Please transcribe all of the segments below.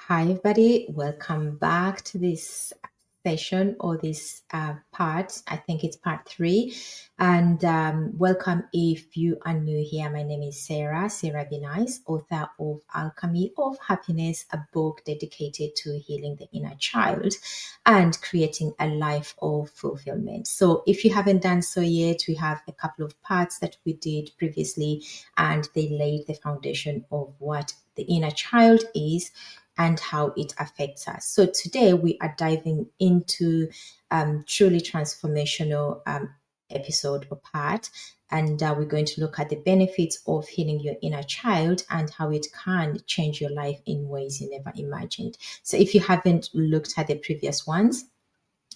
Hi, everybody. Welcome back to this session or this part. I think it's part three. And welcome if you are new here. My name is Sarah Be Nice, author of Alchemy of Happiness, a book dedicated to healing the inner child and creating a life of fulfillment. So if you haven't done so yet, we have a couple of parts that we did previously, and they laid the foundation of what the inner child is and how it affects us. So today we are diving into truly transformational episode or part, and we're going to look at the benefits of healing your inner child and how it can change your life in ways you never imagined. So if you haven't looked at the previous ones,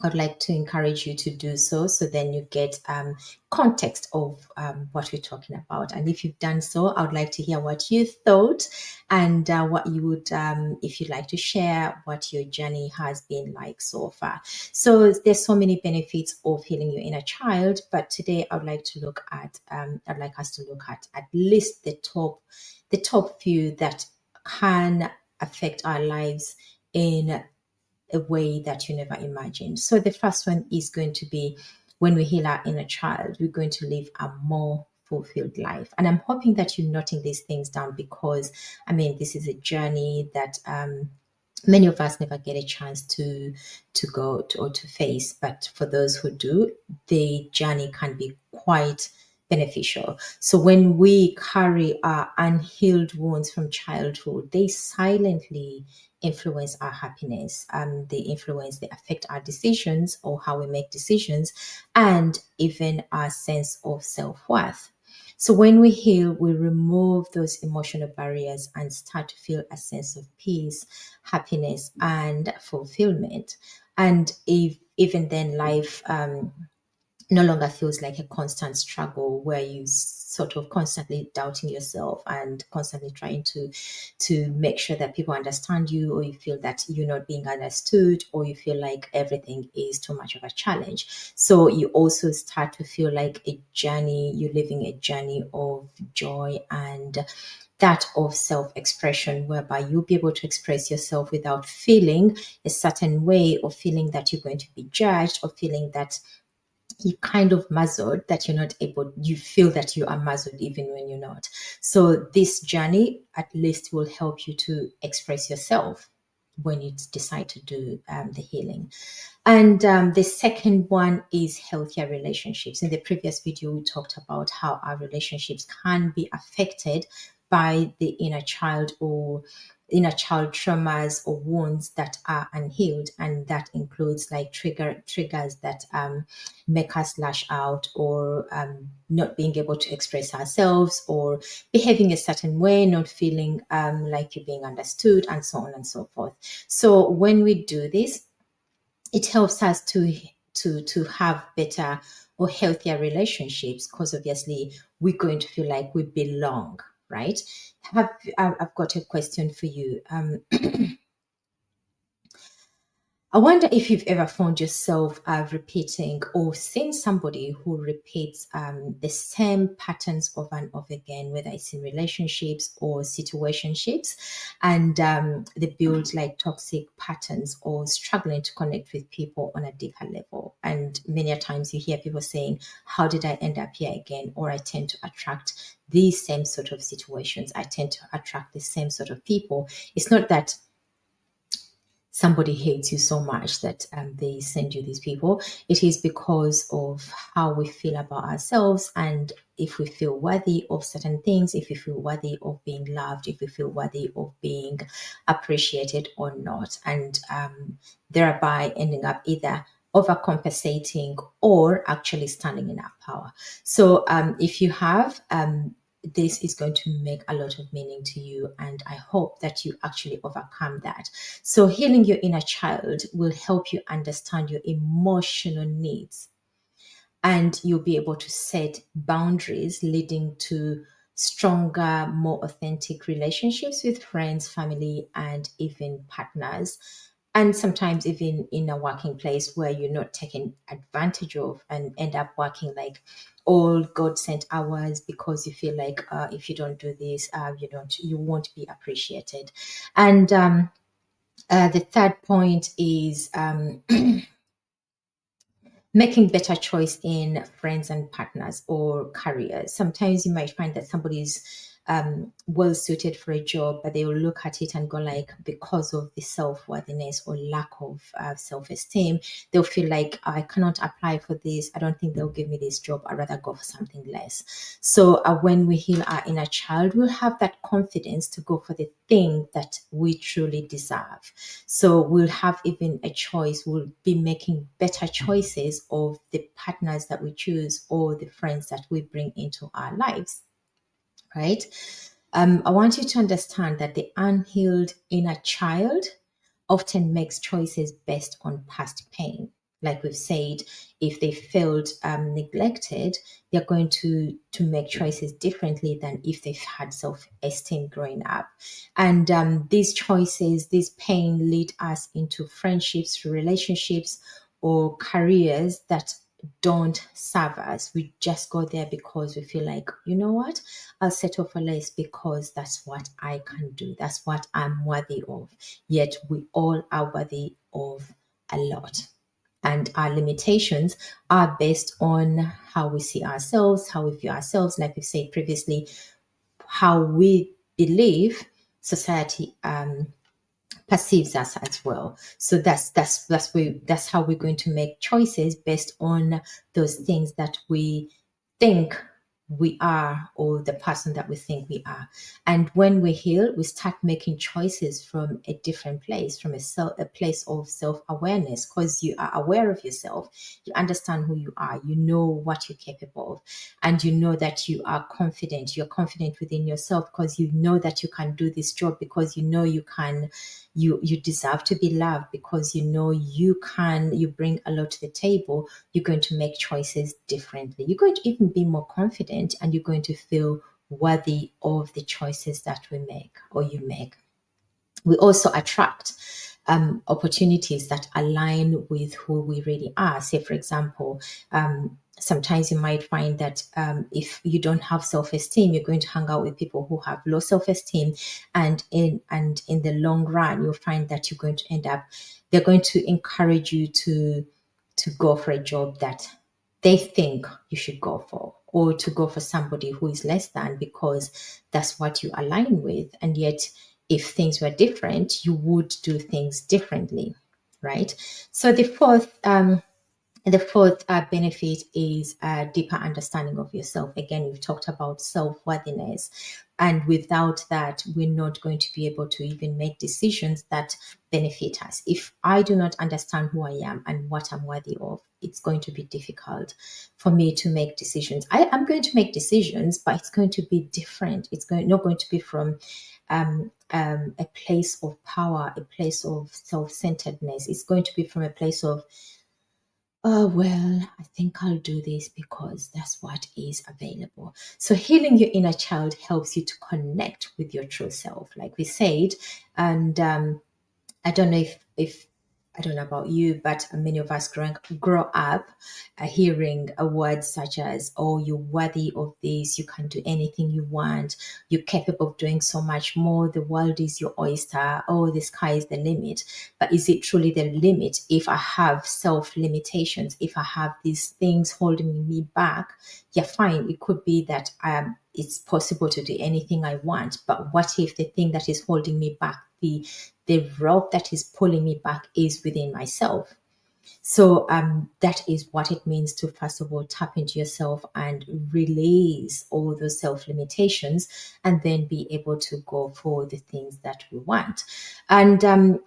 I'd like to encourage you to do so, so then you get context of what we're talking about. And if you've done so, I would like to hear what you thought and what you would, if you'd like to share what your journey has been like so far. So there's so many benefits of healing your inner child, but today I would like to look at, I'd like us to look at least the top few that can affect our lives in a way that you never imagined. So the first one is going to be when we heal our inner child, we're going to live a more fulfilled life. And I'm hoping that you're noting these things down because, I mean, this is a journey that many of us never get a chance to go to or to face. But for those who do, the journey can be quite beneficial. So when we carry our unhealed wounds from childhood, they silently influence our happiness. They affect our decisions or how we make decisions, and even our sense of self-worth. So when we heal, we remove those emotional barriers and start to feel a sense of peace, happiness, and fulfillment. And if even then life no longer feels like a constant struggle where you sort of constantly doubting yourself and constantly trying to make sure that people understand you, or you feel that you're not being understood, or you feel like everything is too much of a challenge. So you also start to feel like you're living a journey of joy and that of self-expression, whereby you'll be able to express yourself without feeling a certain way, or feeling that you're going to be judged, or feeling that you kind of muzzled, that you're not able, you feel that you are muzzled even when you're not. So this journey at least will help you to express yourself when you decide to do the healing. And the second one is healthier relationships. In the previous video, we talked about how our relationships can be affected by the inner child or inner child traumas or wounds that are unhealed, and that includes like triggers that make us lash out, or not being able to express ourselves, or behaving a certain way, not feeling like you're being understood, and so on and so forth. So when we do this, it helps us to have better or healthier relationships, because obviously we're going to feel like we belong, right? I've got a question for you. I wonder if you've ever found yourself repeating or seen somebody who repeats the same patterns over and over again, whether it's in relationships or situationships, and they build like toxic patterns, or struggling to connect with people on a deeper level. And many a times you hear people saying, how did I end up here again? Or I tend to attract these same sort of situations. I tend to attract the same sort of people. It's not that somebody hates you so much that they send you these people. It is because of how we feel about ourselves, and if we feel worthy of certain things, if we feel worthy of being loved, if we feel worthy of being appreciated or not, and thereby ending up either overcompensating or actually standing in our power. So if you have this is going to make a lot of meaning to you, and I hope that you actually overcome that. So healing your inner child will help you understand your emotional needs, and you'll be able to set boundaries, leading to stronger, more authentic relationships with friends, family, and even partners. And sometimes even in a working place where you're not taken advantage of and end up working like all God sent hours, because you feel like if you don't do this, you won't be appreciated. And The third point is making better choice in friends and partners or careers. Sometimes you might find that somebody's well suited for a job, but they will look at it and go like, because of the self-worthiness or lack of self-esteem, they'll feel like I cannot apply for this. I don't think they'll give me this job. I'd rather go for something less. So when we heal our inner child, we'll have that confidence to go for the thing that we truly deserve. So we'll have even a choice. We'll be making better choices of the partners that we choose or the friends that we bring into our lives, right? I want you to understand that the unhealed inner child often makes choices based on past pain. Like we've said, if they felt neglected, they're going to make choices differently than if they've had self-esteem growing up. And these choices, this pain lead us into friendships, relationships, or careers that don't serve us. We just go there because we feel like, you know what, I'll settle for less because that's what I can do. That's what I'm worthy of. Yet we all are worthy of a lot. And our limitations are based on how we see ourselves, how we view ourselves, like we've said previously, how we believe society perceives us as well. So that's how we're going to make choices based on those things that we think we are, or the person that we think we are. And when we heal, we start making choices from a different place, from a place of self-awareness, because you are aware of yourself, you understand who you are, you know what you're capable of, and you know that you are confident. You're confident within yourself because you know that you can do this job, because you know you can, you deserve to be loved, because you know you bring a lot to the table. You're going to make choices differently. You're going to even be more confident, and you're going to feel worthy of the choices that we make or you make. We also attract opportunities that align with who we really are. Say, for example, sometimes you might find that if you don't have self-esteem, you're going to hang out with people who have low self-esteem, and in the long run, you'll find that you're going to end up. They're going to encourage you to go for a job that they think you should go for, or to go for somebody who is less than, because that's what you align with. And yet, if things were different, you would do things differently, right? So the fourth benefit is a deeper understanding of yourself. Again, we've talked about self-worthiness. And without that, we're not going to be able to even make decisions that benefit us. If I do not understand who I am and what I'm worthy of, it's going to be difficult for me to make decisions. I'm going to make decisions, but it's going to be different. Not going to be from a place of power, a place of self-centeredness. It's going to be from a place of, oh, well, I think I'll do this because that's what is available. So, healing your inner child helps you to connect with your true self, like we said. And I don't know if I don't know about you, but many of us grow up hearing words such as, "Oh, you're worthy of this. You can do anything you want. You're capable of doing so much more. The world is your oyster. Oh, the sky is the limit." But is it truly the limit if I have self limitations? If I have these things holding me back? Yeah, fine. It could be that it's possible to do anything I want. But what if the thing that is holding me back, the rope that is pulling me back, is within myself? So that is what it means to, first of all, tap into yourself and release all those self limitations, and then be able to go for the things that we want. And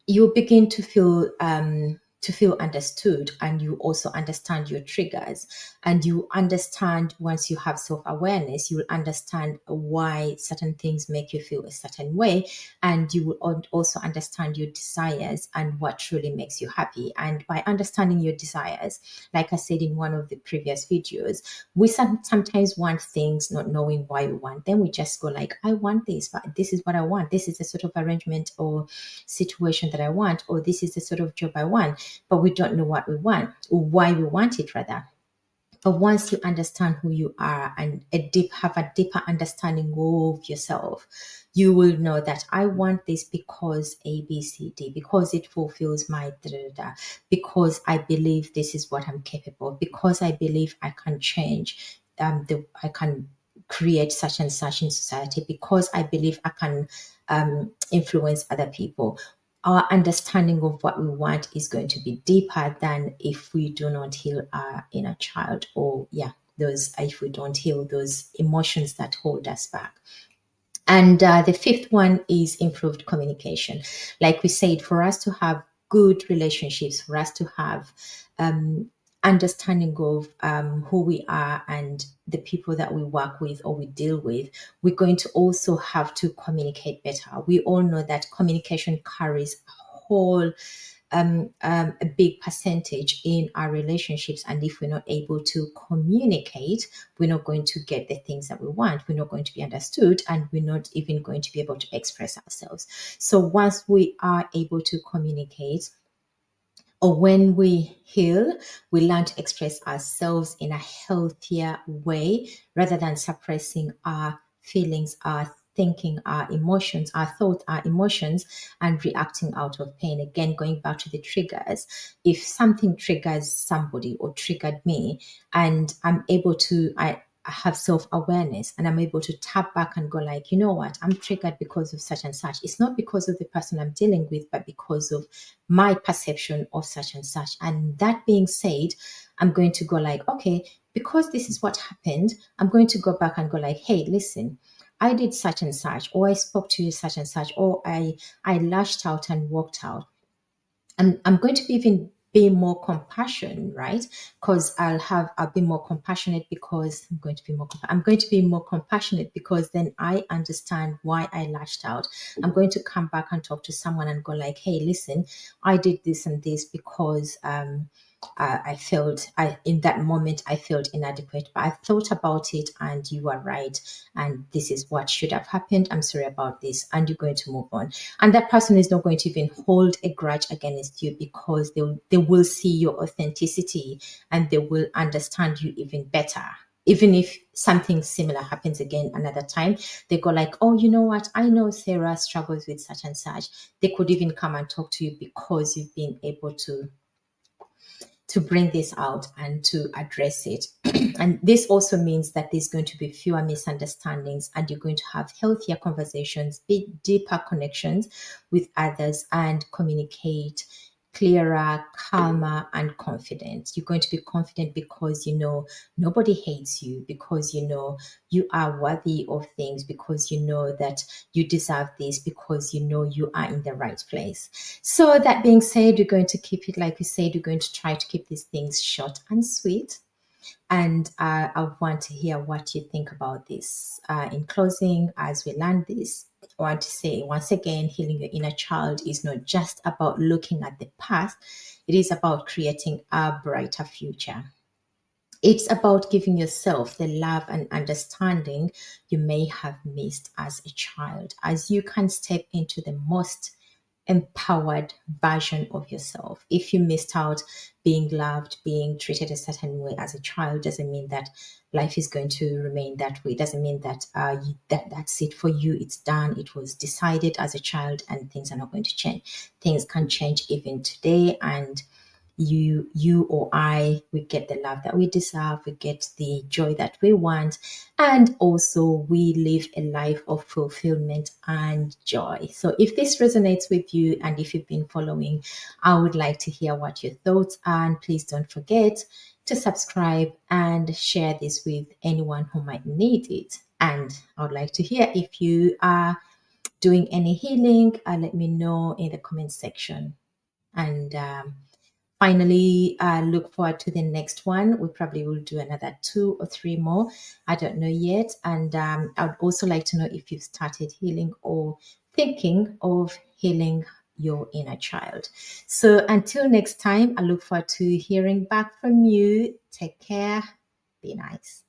you begin to feel understood, and you also understand your triggers, and you understand, once you have self-awareness, you will understand why certain things make you feel a certain way, and you will also understand your desires and what truly makes you happy. And by understanding your desires, like I said in one of the previous videos, we sometimes want things not knowing why we want them. We just go like, I want this, but this is what I want, this is the sort of arrangement or situation that I want, or this is the sort of job I want, but we don't know what we want, or why we want it rather. But once you understand who you are and have a deeper understanding of yourself, you will know that I want this because A, B, C, D, because it fulfills my da, da, da, because I believe this is what I'm capable of, because I believe I can change, I can create such and such in society, because I believe I can influence other people. Our understanding of what we want is going to be deeper than if we do not heal our inner child, or those, if we don't heal those emotions that hold us back. And the fifth one is improved communication. Like we said, for us to have good relationships, for us to have um, understanding of who we are and the people that we work with or we deal with, we're going to also have to communicate better. We all know that communication carries a whole a big percentage in our relationships. And if we're not able to communicate, we're not going to get the things that we want. We're not going to be understood, and we're not even going to be able to express ourselves. So once we are able to communicate, or when we heal, we learn to express ourselves in a healthier way rather than suppressing our feelings, our thinking, our emotions, our thoughts, our emotions, and reacting out of pain. Again, going back to the triggers, if something triggers somebody or triggered me, and I have self-awareness and I'm able to tap back and go like, you know what, I'm triggered because of such and such. It's not because of the person I'm dealing with, but because of my perception of such and such. And that being said, I'm going to go like, okay, because this is what happened, I'm going to go back and go like, hey, listen, I did such and such, or I spoke to you such and such, or I lashed out and walked out. I'm going to be even be more compassionate, right? Because I'll be more compassionate because I'm going to be more compassionate because then I understand why I lashed out. I'm going to come back and talk to someone and go like, hey, listen, I did this and this because I felt I in that moment I felt inadequate, but I thought about it and you are right, and this is what should have happened. I'm sorry about this, and you're going to move on. And that person is not going to even hold a grudge against you because they will see your authenticity and they will understand you even better. Even if something similar happens again another time, they go like, oh, you know what, I know Sarah struggles with such and such. They could even come and talk to you because you've been able to bring this out and to address it. And this also means that there's going to be fewer misunderstandings and you're going to have healthier conversations, deeper connections with others, and communicate clearer, calmer, and confident. You're going to be confident because you know nobody hates you, because you know you are worthy of things, because you know that you deserve this, because you know you are in the right place. So, that being said, we're going to keep it, like we said, we're going to try to keep these things short and sweet. And I want to hear what you think about this. In closing, as we learn this, I want to say once again, healing your inner child is not just about looking at the past, it is about creating a brighter future. It's about giving yourself the love and understanding you may have missed as a child, as you can step into the most empowered version of yourself. If you missed out being loved, being treated a certain way as a child, doesn't mean that life is going to remain that way. It doesn't mean that that's it for you. It's done. It was decided as a child, and things are not going to change. Things can change even today, and you or I, we get the love that we deserve, we get the joy that we want, and also we live a life of fulfillment and joy. So if this resonates with you and if you've been following, I would like to hear what your thoughts are. And please don't forget to subscribe and share this with anyone who might need it. And I would like to hear if you are doing any healing, let me know in the comment section. And finally, look forward to the next one. We probably will do another 2 or 3 more. I don't know yet. And I would also like to know if you've started healing or thinking of healing your inner child. So until next time, I look forward to hearing back from you. Take care. Be nice.